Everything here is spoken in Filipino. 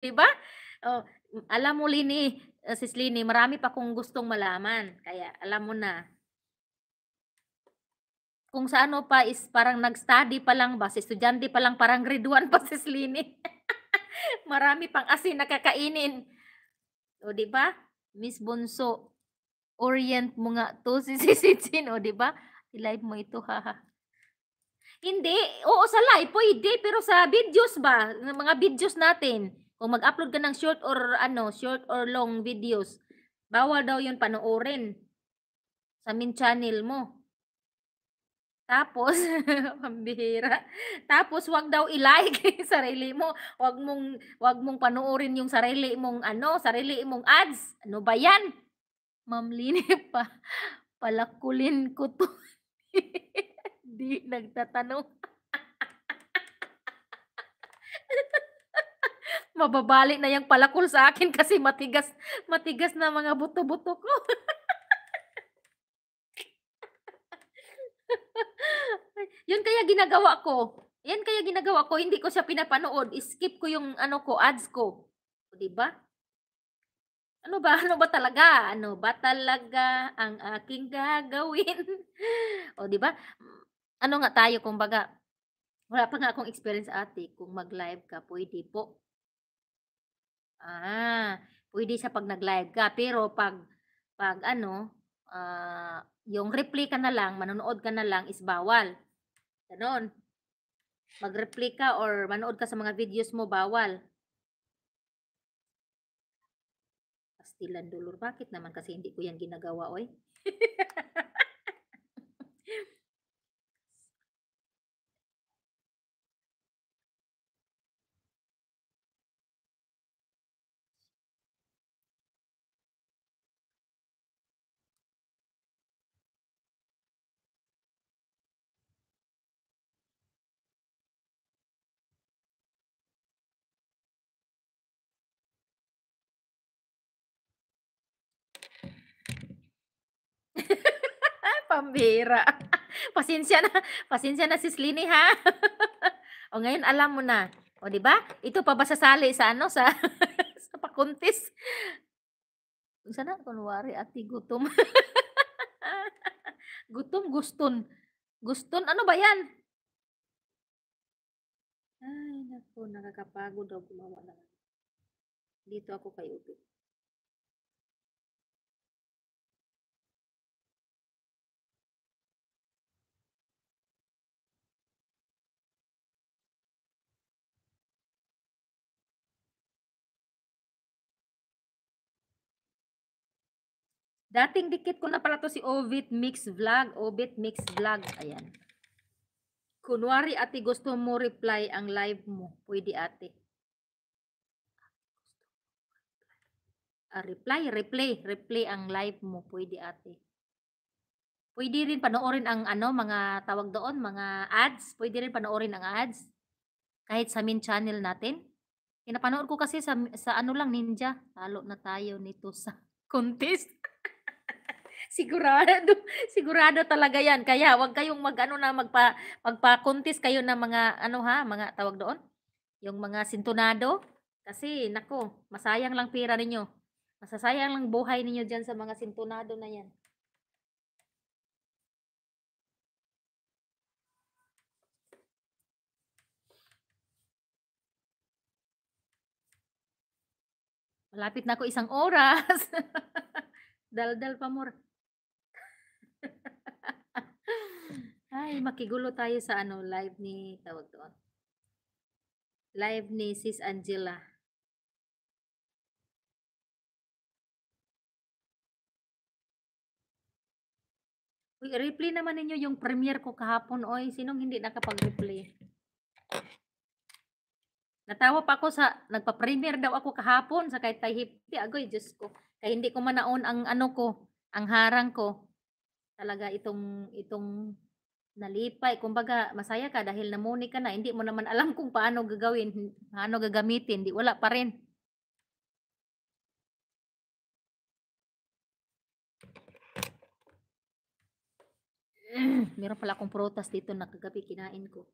'Di ba? Oh, alam mo Lini, Sis Lini, marami pa akong gustong malaman, kaya alam mo na. Kung sa ano pa is parang nag-study pa lang ba, sa estudyante pa lang parang grade 1 pa Sis Lini. Marami pang asin na kakainin. Oh, 'di ba? Miss Bunso, orient mo nga 'to si Sitsin, oh, 'di ba? I-live mo ito, haha. Hindi, oo sa live puwede, pero sa videos ba, ng mga videos natin, kung mag-upload ka ng short or ano, short or long videos, bawal daw 'yun panoorin sa main channel mo. Tapos pambihira. Tapos 'wag daw i-like sarili mo, 'wag mong panoorin yung sarili mong ano, sarili mong ads. Ano ba 'yan? Ma'am Lini palakulin ko 'to. 'Di nagtatanong. Mababali na yang palakol sa akin kasi matigas matigas na mga buto-buto ko. Yun kaya ginagawa ko. Yan kaya ginagawa ko, hindi ko siya pinapanood, skip ko yung ano ko, ads ko. Oh, 'di ba? Ano ba, ano ba talaga? Ano ba talaga ang aking gagawin? Oh, 'di ba? Ano nga tayo kumbaga, wala pa nga akong experience ate, kung mag-live ka puwede po. Puwede sa 'pag nag-live ka, pero 'pag ano, yung replay ka na lang, manonood ka na lang is bawal, gano'n. Mag-replay ka or manood ka sa mga videos mo, bawal. Pastilan dulur, bakit naman kasi hindi ko 'yan ginagawa, oy? Pambihira. Pasensya na Sis Lini, ha. O ngayon alam mo na, o 'di ba? Ito pa ba sasali sa ano, sa sa pa-contest? Unsa na kunwari ati gutom. Gutom, guston. Guston, ano ba 'yan? Ay naku, nakakapagod daw gumawa ng dito ako kay Ube. Dating dikit ko na pala 'to si Obit Mix Vlog, ayan. Kunwari ate gusto mo reply ang live mo, pwede ate. Replay ang live mo, pwede ate. Pwede rin panoorin ang ano, mga tawag doon, mga ads, pwede rin panoorin ang ads, kahit sa main channel natin. Pinapanood ko kasi sa ano lang, Ninja, talo na tayo nito sa contest. Sigurado, sigurado talaga 'yan. Kaya wag kayong mag-ano na magpa-contest kayo ng mga ano ha, mga tawag doon, yung mga sintonado. Kasi naku, masayang lang pera ninyo. Masasayang lang buhay ninyo diyan sa mga sintonado na 'yan. Malapit na ako 1 oras. Daldal pa more. Ay, makigulo tayo sa ano, live ni tawag doon, live ni Sis Angela. Uy, replay naman ninyo yung premiere ko kahapon, oy. Sinong hindi nakapag-replay? Natawa pa ako sa nagpa-premiere daw ako kahapon sa kay Hipti. Agoy, Diyos ko. Kaya hindi ko manaon ang ano ko, ang harang ko. Talaga itong nalipay. Kumbaga, masaya ka dahil namuni ka na. Hindi mo naman alam kung paano gagawin, paano gagamitin. Di wala pa rin. Meron pala akong prutas dito na kagabi kinain ko.